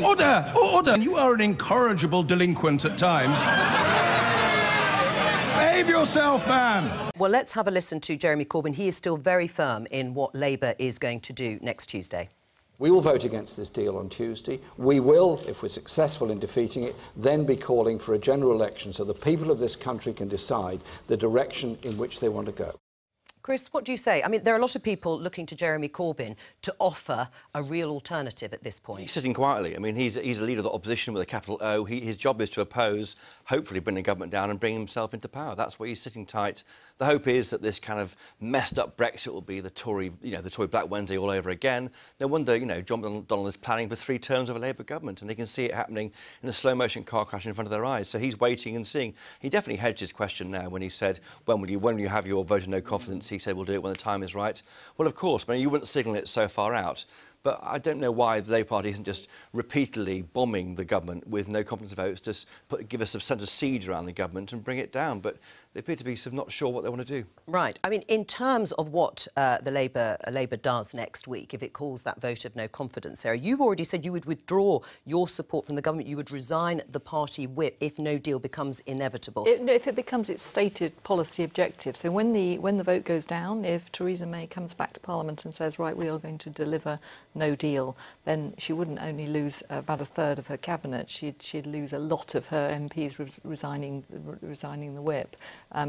Order! Order! You are an incorrigible delinquent at times. Behave yourself, man! Well, let's have a listen to Jeremy Corbyn. He is still very firm in what Labour is going to do next Tuesday. We will vote against this deal on Tuesday. We will, if we're successful in defeating it, then be calling for a general election so the people of this country can decide the direction in which they want to go. Chris, what do you say? I mean, there are a lot of people looking to Jeremy Corbyn to offer a real alternative at this point. He's sitting quietly. I mean, he's a leader of the opposition with a capital O. His job is to oppose, hopefully bring the government down and bring himself into power. That's why he's sitting tight. The hope is that this kind of messed-up Brexit will be the Tory Black Wednesday all over again. No wonder, John McDonnell is planning for 3 terms of a Labour government, and they can see it happening in a slow-motion car crash in front of their eyes. So he's waiting and seeing. He definitely hedged his question now when he said, when will you have your vote of no confidence? He said, we'll do it when the time is right. Well, of course, I mean, you wouldn't signal it so far out. But I don't know why the Labour Party isn't just repeatedly bombing the government with no confidence votes to give us a sense of siege around the government and bring it down. But they appear to be sort of not sure what they want to do. Right. I mean, in terms of what Labour does next week, if it calls that vote of no confidence, Sarah, you've already said you would withdraw your support from the government. You would resign the party whip if no deal becomes inevitable. If it becomes its stated policy objective. So when the vote goes down, if Theresa May comes back to Parliament and says, right, we are going to deliver no deal, then she wouldn't only lose about a third of her cabinet, she'd lose a lot of her MPs resigning the whip,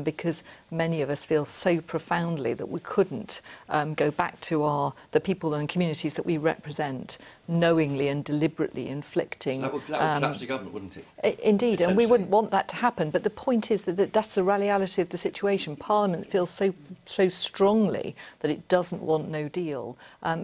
because many of us feel so profoundly that we couldn't go back to the people and communities that we represent, knowingly and deliberately inflicting. So that would collapse the government, wouldn't it? Indeed, and we wouldn't want that to happen. But the point is that that's the reality of the situation. Parliament feels so strongly that it doesn't want no deal,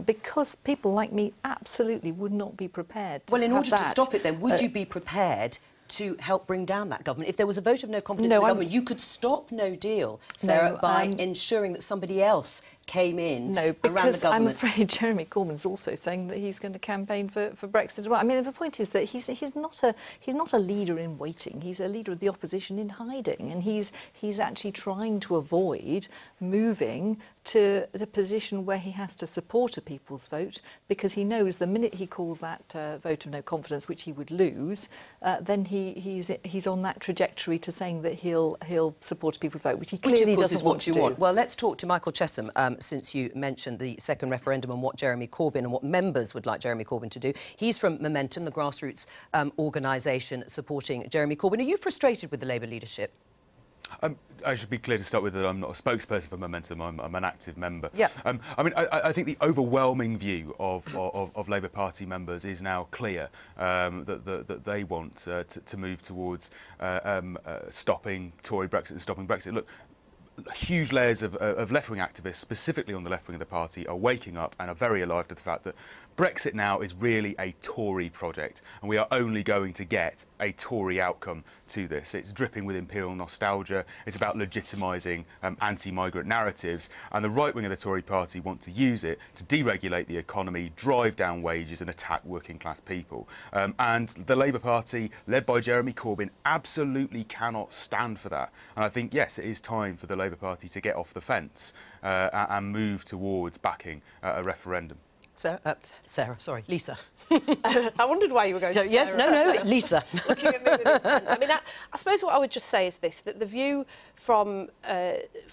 because people like me absolutely would not be prepared to Well, in order that. to stop it, then, would you be prepared to help bring down that government? If there was a vote of no confidence in the government, you could stop no deal, Sarah, by ensuring that somebody else came in No, around the because government. I'm afraid Jeremy Corbyn's also saying that he's going to campaign for Brexit as well. I mean, the point is that he's not a leader in waiting. He's a leader of the opposition in hiding, and he's actually trying to avoid moving to the position where he has to support a people's vote, because he knows the minute he calls that vote of no confidence, which he would lose, then he's on that trajectory to saying that he'll support a people's vote, which he clearly doesn't want to do. Well, let's talk to Michael Chesham, since you mentioned the second referendum and what Jeremy Corbyn and what members would like Jeremy Corbyn to do. He's from Momentum, the grassroots organisation supporting Jeremy Corbyn. Are you frustrated with the Labour leadership? I should be clear to start with that I'm not a spokesperson for Momentum. I'm an active member. Yeah. I mean, I think the overwhelming view of Labour Party members is now clear, that they want to move towards stopping Tory Brexit and stopping Brexit. Look, huge layers of left-wing activists, specifically on the left wing of the party, are waking up and are very alive to the fact that Brexit now is really a Tory project, and we are only going to get a Tory outcome to this. It's dripping with imperial nostalgia. It's about legitimising anti-migrant narratives, and the right wing of the Tory party want to use it to deregulate the economy, drive down wages and attack working class people. And the Labour Party, led by Jeremy Corbyn, absolutely cannot stand for that. And I think, yes, it is time for the Labour Party to get off the fence and move towards backing a referendum. Sarah, sorry, Lisa. I wondered why you were going to Yes, Sarah. no, Lisa. Looking at me with intent. I mean, I suppose what I would just say is this, that the view from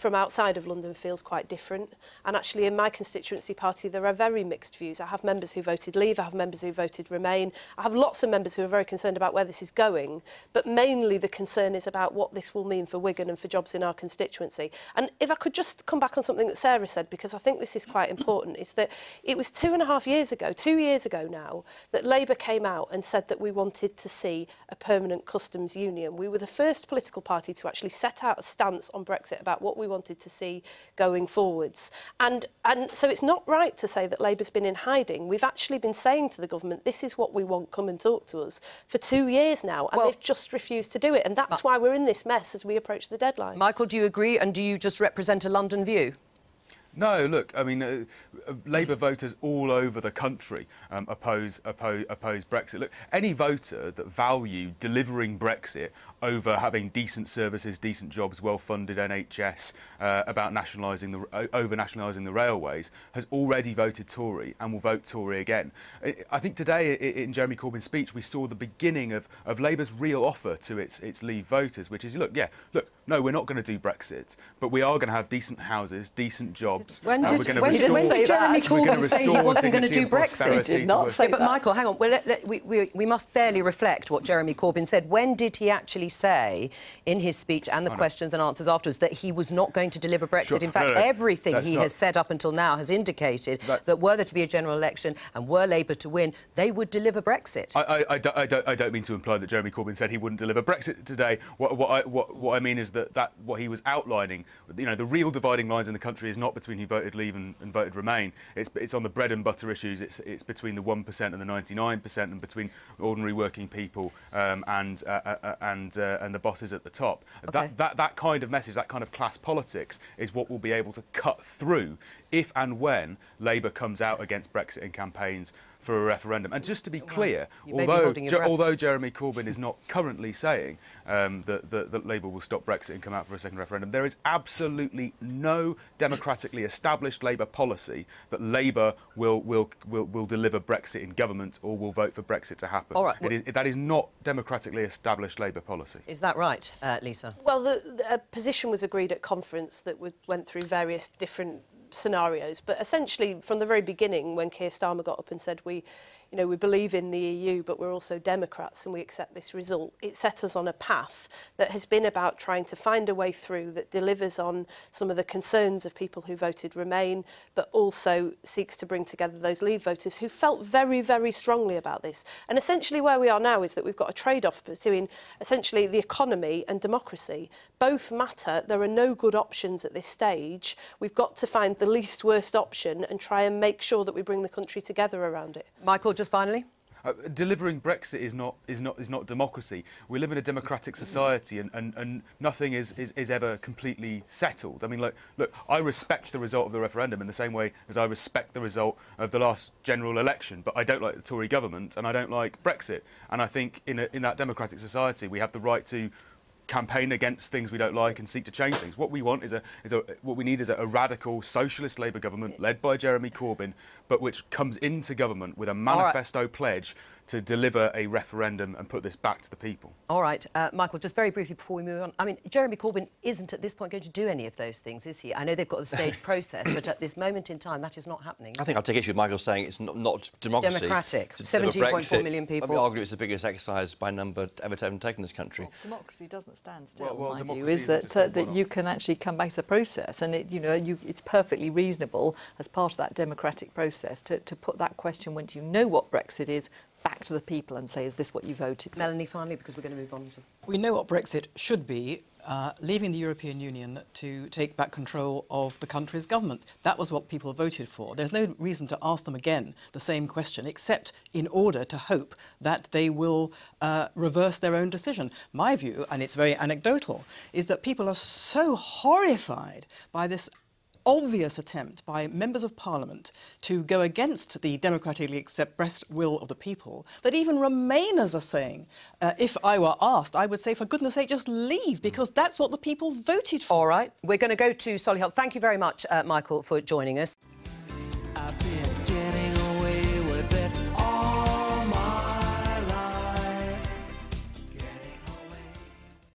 outside of London feels quite different. And actually, in my constituency party, there are very mixed views. I have members who voted Leave, I have members who voted Remain. I have lots of members who are very concerned about where this is going. But mainly the concern is about what this will mean for Wigan and for jobs in our constituency. And if I could just come back on something that Sarah said, because I think this is quite important, is that it was 2.5 years ago, 2 years ago now, that Labour came out and said that we wanted to see a permanent customs union. We were the first political party to actually set out a stance on Brexit about what we wanted to see going forwards. And so it's not right to say that Labour's been in hiding. We've actually been saying to the government, this is what we want, come and talk to us, for 2 years now, and they've just refused to do it. And that's why we're in this mess as we approach the deadline. Michael, do you agree, and do you just represent a London view? No, look, I mean, Labour voters all over the country oppose Brexit. Look, any voter that value delivering Brexit over having decent services, decent jobs, well-funded NHS, about over-nationalising the railways, has already voted Tory and will vote Tory again. I think today, in Jeremy Corbyn's speech, we saw the beginning of Labour's real offer to its Leave voters, which is, look, no, we're not going to do Brexit, but we are going to have decent houses, decent jobs. When did Jeremy Corbyn say he wasn't going to do Brexit? He did not say that. But Michael, hang on. Well, we must fairly reflect what Jeremy Corbyn said. When did he actually say, in his speech and the questions and answers afterwards, that he was not going to deliver Brexit? Sure. In fact, everything he has said up until now has indicated that were there to be a general election and were Labour to win, they would deliver Brexit. I don't mean to imply that Jeremy Corbyn said he wouldn't deliver Brexit today. What I mean is that what he was outlining, you know, the real dividing lines in the country is not between who voted Leave and voted Remain. It's on the bread and butter issues. It's between the 1% and the 99%, and between ordinary working people and the bosses at the top. Okay. That kind of message, that kind of class politics, is what will be able to cut through if and when Labour comes out against Brexit in campaigns for a referendum. And just to be clear, although Jeremy Corbyn is not currently saying that Labour will stop Brexit and come out for a second referendum, there is absolutely no democratically established Labour policy that Labour will deliver Brexit in government or will vote for Brexit to happen. All right. That is not democratically established Labour policy. Is that right, Lisa? Well, the position was agreed at conference that went through various different scenarios, but essentially from the very beginning, when Keir Starmer got up and said we believe in the EU, but we're also Democrats and we accept this result, it set us on a path that has been about trying to find a way through that delivers on some of the concerns of people who voted Remain, but also seeks to bring together those Leave voters who felt very, very strongly about this. And essentially where we are now is that we've got a trade-off between essentially the economy and democracy. Both matter. There are no good options at this stage. We've got to find the least worst option and try and make sure that we bring the country together around it. Michael, just finally. Delivering Brexit is not democracy. We live in a democratic society, and nothing is ever completely settled. I mean, look, I respect the result of the referendum in the same way as I respect the result of the last general election, but I don't like the Tory government and I don't like Brexit. And I think in that democratic society we have the right to campaign against things we don't like and seek to change things. What we want what we need is a radical socialist Labour government led by Jeremy Corbyn, but which comes into government with a manifesto pledge to deliver a referendum and put this back to the people. All right, Michael, just very briefly before we move on. I mean, Jeremy Corbyn isn't at this point going to do any of those things, is he? I know they've got the stage process, but at this moment in time, that is not happening. I think I'll take issue with Michael saying it's not democracy. Democratic. 17.4 million people. I would argue it's the biggest exercise by number ever taken in this country. Well, democracy doesn't stand still. Well, my view is that you can actually come back to the process, and it's perfectly reasonable as part of that democratic process to put that question once you know what Brexit is back to the people and say, is this what you voted for? Melanie, finally, because we're going to move on. We know what Brexit should be, leaving the European Union to take back control of the country's government. That was what people voted for. There's no reason to ask them again the same question, except in order to hope that they will reverse their own decision. My view, and it's very anecdotal, is that people are so horrified by this obvious attempt by members of Parliament to go against the democratically expressed will of the people that even Remainers are saying, if I were asked, I would say, for goodness sake, just leave, because that's what the people voted for. All right, we're going to go to Solihull. Thank you very much, Michael, for joining us.